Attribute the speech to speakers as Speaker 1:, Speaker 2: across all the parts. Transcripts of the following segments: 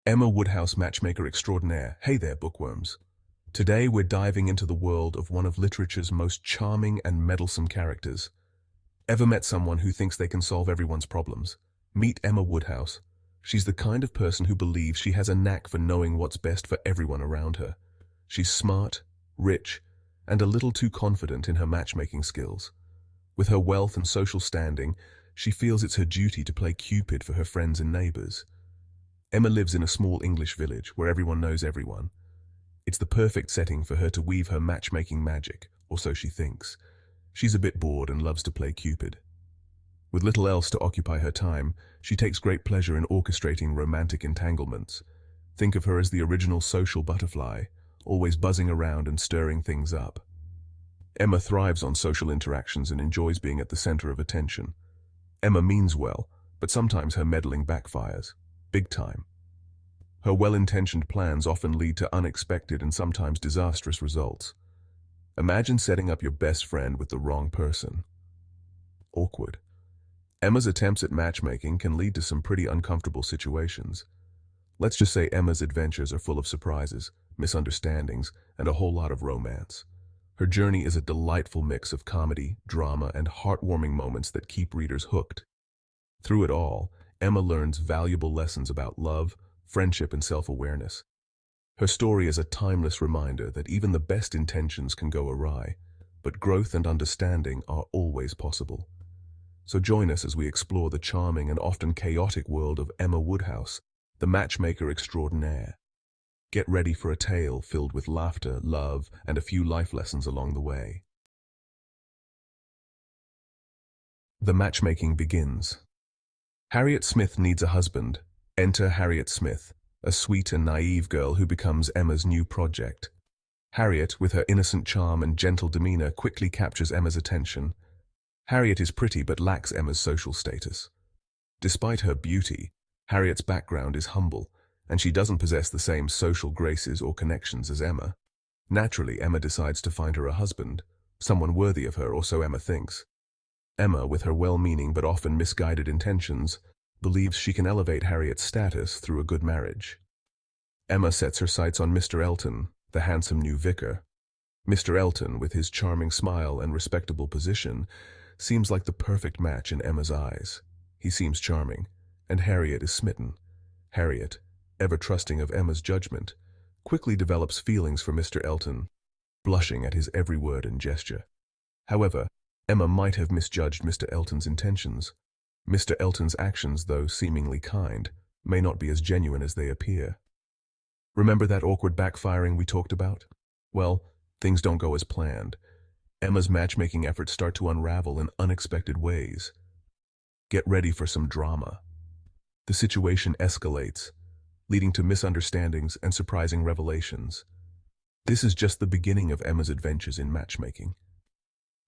Speaker 1: Emma Woodhouse, Matchmaker Extraordinaire. Hey there, bookworms. Today we're diving into the world of one of literature's most charming and meddlesome characters. Ever met someone who thinks they can solve everyone's problems? Meet Emma Woodhouse. She's the kind of person who believes she has a knack for knowing what's best for everyone around her. She's smart, rich, and a little too confident in her matchmaking skills. With her wealth and social standing, she feels it's her duty to play Cupid for her friends and neighbors. Emma lives in a small English village where everyone knows everyone. It's the perfect setting for her to weave her matchmaking magic, or so she thinks. She's a bit bored and loves to play Cupid. With little else to occupy her time, she takes great pleasure in orchestrating romantic entanglements. Think of her as the original social butterfly, always buzzing around and stirring things up. Emma thrives on social interactions and enjoys being at the center of attention. Emma means well, but sometimes her meddling backfires. Big time. Her well-intentioned plans often lead to unexpected and sometimes disastrous results. Imagine setting up your best friend with the wrong person. Awkward. Emma's attempts at matchmaking can lead to some pretty uncomfortable situations. Let's just say Emma's adventures are full of surprises, misunderstandings, and a whole lot of romance. Her journey is a delightful mix of comedy, drama, and heartwarming moments that keep readers hooked. Through it all, Emma learns valuable lessons about love, friendship, and self-awareness. Her story is a timeless reminder that even the best intentions can go awry, but growth and understanding are always possible. So join us as we explore the charming and often chaotic world of Emma Woodhouse, the Matchmaker Extraordinaire. Get ready for a tale filled with laughter, love, and a few life lessons along the way. The matchmaking begins. Harriet Smith needs a husband. Enter Harriet Smith, a sweet and naive girl who becomes Emma's new project. Harriet, with her innocent charm and gentle demeanor, quickly captures Emma's attention. Harriet is pretty but lacks Emma's social status. Despite her beauty, Harriet's background is humble, and she doesn't possess the same social graces or connections as Emma. Naturally, Emma decides to find her a husband, someone worthy of her, or so Emma thinks. Emma, with her well-meaning but often misguided intentions, believes she can elevate Harriet's status through a good marriage. Emma sets her sights on Mr. Elton, the handsome new vicar. Mr. Elton, with his charming smile and respectable position, seems like the perfect match in Emma's eyes. He seems charming, and Harriet is smitten. Harriet, ever trusting of Emma's judgment, quickly develops feelings for Mr. Elton, blushing at his every word and gesture. However, Emma might have misjudged Mr. Elton's intentions. Mr. Elton's actions, though seemingly kind, may not be as genuine as they appear. Remember that awkward backfiring we talked about? Well, things don't go as planned. Emma's matchmaking efforts start to unravel in unexpected ways. Get ready for some drama. The situation escalates, leading to misunderstandings and surprising revelations. This is just the beginning of Emma's adventures in matchmaking.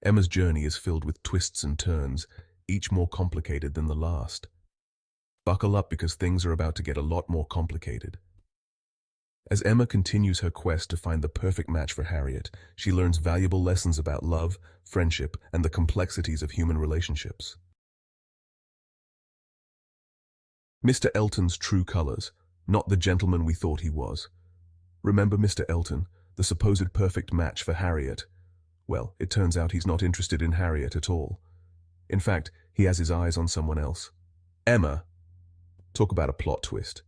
Speaker 1: Emma's journey is filled with twists and turns, each more complicated than the last. Buckle up because things are about to get a lot more complicated. As Emma continues her quest to find the perfect match for Harriet, she learns valuable lessons about love, friendship, and the complexities of human relationships. Mr. Elton's true colors, not the gentleman we thought he was. Remember Mr. Elton, the supposed perfect match for Harriet? Well, it turns out he's not interested in Harriet at all. In fact, he has his eyes on someone else. Emma! Talk about a plot twist.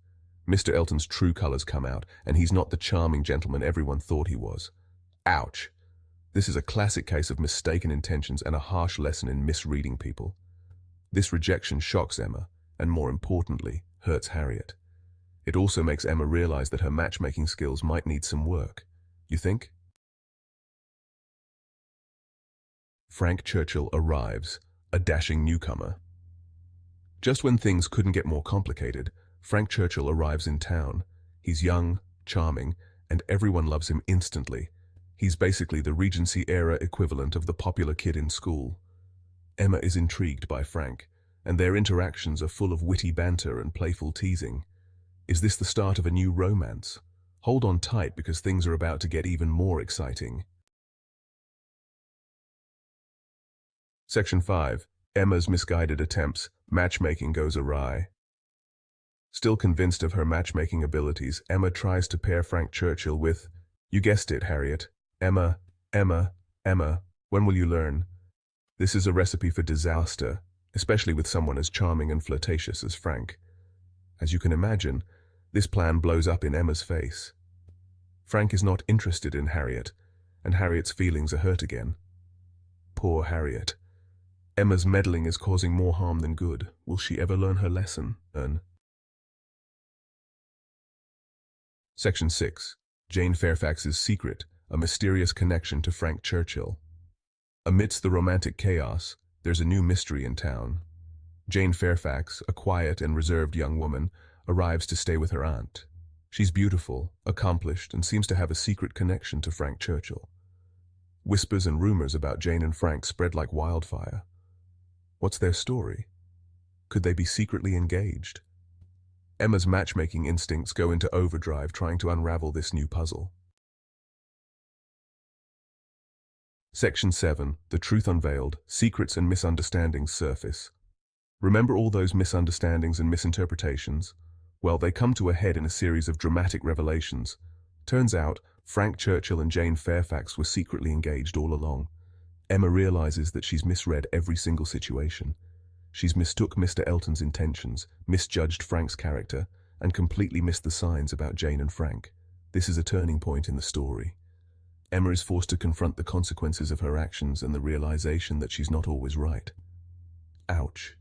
Speaker 1: Mr. Elton's true colors come out, and he's not the charming gentleman everyone thought he was. Ouch! This is a classic case of mistaken intentions and a harsh lesson in misreading people. This rejection shocks Emma, and more importantly, hurts Harriet. It also makes Emma realize that her matchmaking skills might need some work. You think? Frank Churchill arrives, a dashing newcomer. Just when things couldn't get more complicated, Frank Churchill arrives in town. He's young, charming, and everyone loves him instantly. He's basically the Regency-era equivalent of the popular kid in school. Emma is intrigued by Frank, and their interactions are full of witty banter and playful teasing. Is this the start of a new romance? Hold on tight because things are about to get even more exciting. Section 5. Emma's misguided attempts. Matchmaking goes awry. Still convinced of her matchmaking abilities, Emma tries to pair Frank Churchill with, you guessed it, Harriet. Emma, Emma, Emma, when will you learn? This is a recipe for disaster, especially with someone as charming and flirtatious as Frank. As you can imagine, this plan blows up in Emma's face. Frank is not interested in Harriet, and Harriet's feelings are hurt again. Poor Harriet. Emma's meddling is causing more harm than good. Will she ever learn her lesson? Section 6. Jane Fairfax's Secret, a mysterious connection to Frank Churchill. Amidst the romantic chaos, there's a new mystery in town. Jane Fairfax, a quiet and reserved young woman, arrives to stay with her aunt. She's beautiful, accomplished, and seems to have a secret connection to Frank Churchill. Whispers and rumors about Jane and Frank spread like wildfire. What's their story? Could they be secretly engaged? Emma's matchmaking instincts go into overdrive trying to unravel this new puzzle. Section 7. The Truth Unveiled. Secrets and Misunderstandings Surface. Remember all those misunderstandings and misinterpretations? Well, they come to a head in a series of dramatic revelations. Turns out, Frank Churchill and Jane Fairfax were secretly engaged all along. Emma realizes that she's misread every single situation. She's mistook Mr. Elton's intentions, misjudged Frank's character, and completely missed the signs about Jane and Frank. This is a turning point in the story. Emma is forced to confront the consequences of her actions and the realization that she's not always right. Ouch.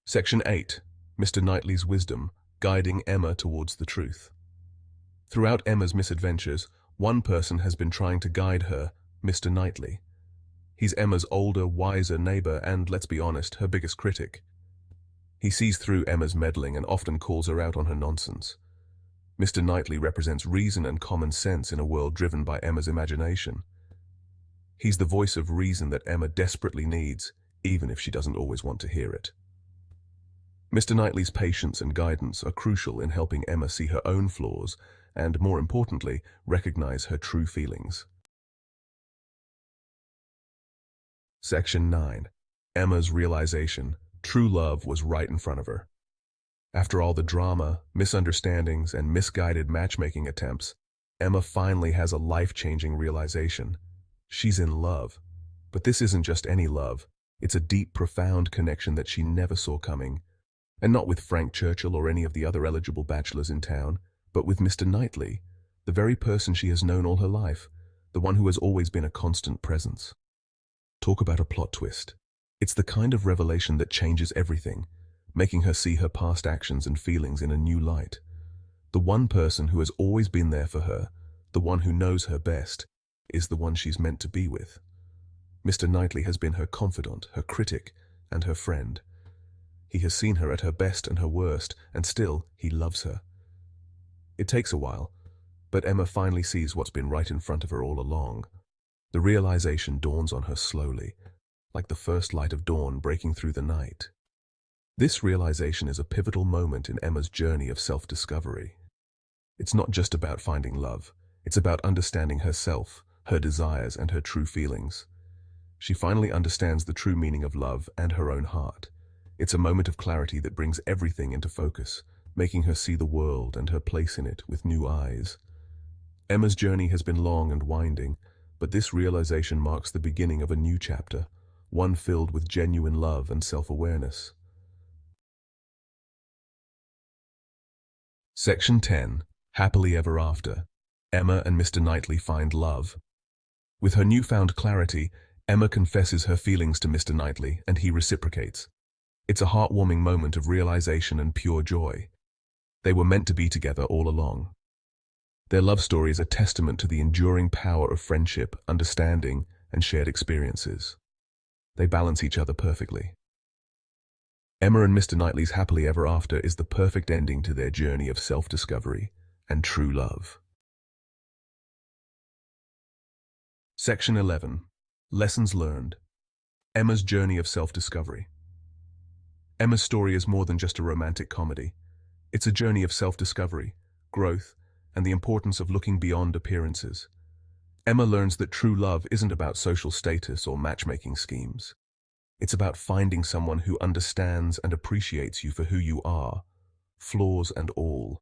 Speaker 1: Section 8. Mr. Knightley's Wisdom, guiding Emma towards the truth. Throughout Emma's misadventures, one person has been trying to guide her, Mr. Knightley. He's Emma's older, wiser neighbor and, let's be honest, her biggest critic. He sees through Emma's meddling and often calls her out on her nonsense. Mr. Knightley represents reason and common sense in a world driven by Emma's imagination. He's the voice of reason that Emma desperately needs, even if she doesn't always want to hear it. Mr. Knightley's patience and guidance are crucial in helping Emma see her own flaws and, more importantly, recognize her true feelings. Section 9. Emma's realization. True love was right in front of her. After all the drama, misunderstandings, and misguided matchmaking attempts, Emma finally has a life-changing realization. She's in love. But this isn't just any love. It's a deep, profound connection that she never saw coming. And not with Frank Churchill or any of the other eligible bachelors in town, but with Mr. Knightley, the very person she has known all her life, the one who has always been a constant presence. Talk about a plot twist. It's the kind of revelation that changes everything, making her see her past actions and feelings in a new light. The one person who has always been there for her, the one who knows her best, is the one she's meant to be with. Mr. Knightley has been her confidant, her critic, and her friend. He has seen her at her best and her worst, and still, he loves her. It takes a while, but Emma finally sees what's been right in front of her all along. The realization dawns on her slowly, like the first light of dawn breaking through the night. This realization is a pivotal moment in Emma's journey of self-discovery. It's not just about finding love. It's about understanding herself, her desires, and her true feelings. She finally understands the true meaning of love and her own heart. It's a moment of clarity that brings everything into focus, making her see the world and her place in it with new eyes. Emma's journey has been long and winding, but this realization marks the beginning of a new chapter, one filled with genuine love and self-awareness. Section 10. Happily Ever After. Emma and Mr. Knightley find love. With her newfound clarity, Emma confesses her feelings to Mr. Knightley, and he reciprocates. It's a heartwarming moment of realization and pure joy. They were meant to be together all along. Their love story is a testament to the enduring power of friendship, understanding, and shared experiences. They balance each other perfectly. Emma and Mr. Knightley's happily ever after is the perfect ending to their journey of self-discovery and true love. Section 11. Lessons learned. Emma's journey of self-discovery. Emma's story is more than just a romantic comedy. It's a journey of self-discovery, growth, and the importance of looking beyond appearances. Emma learns that true love isn't about social status or matchmaking schemes. It's about finding someone who understands and appreciates you for who you are, flaws and all.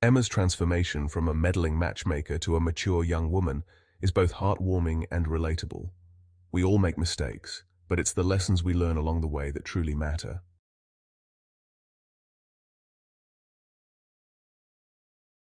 Speaker 1: Emma's transformation from a meddling matchmaker to a mature young woman is both heartwarming and relatable. We all make mistakes, but it's the lessons we learn along the way that truly matter.